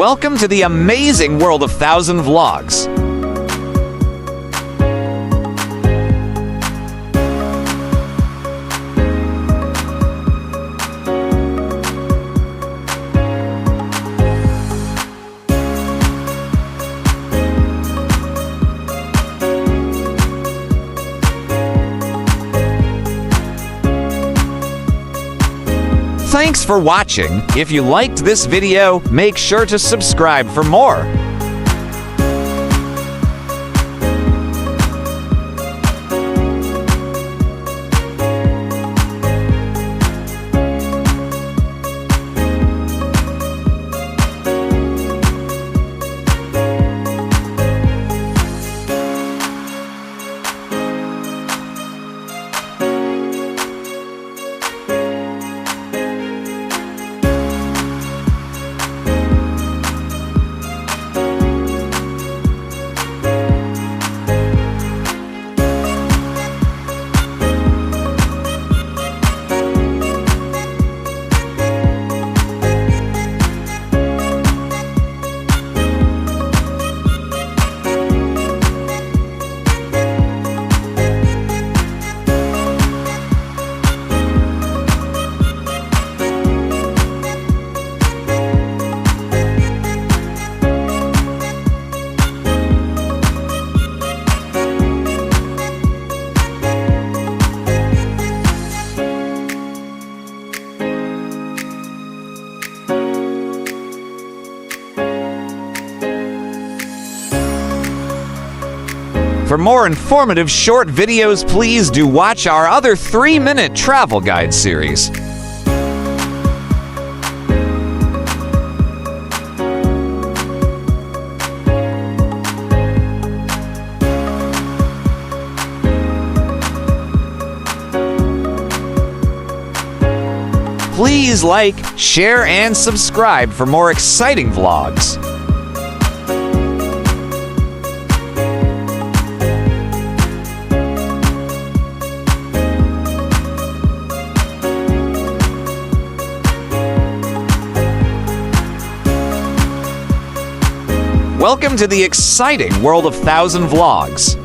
Welcome to the amazing world of 1,000 Vlogs. Thanks for watching. If you liked this video, make sure to subscribe for more. For more informative short videos, please do watch our other 3-minute travel guide series. Please like, share, and subscribe for more exciting vlogs. Welcome to the exciting world of 1,000 Vlogs.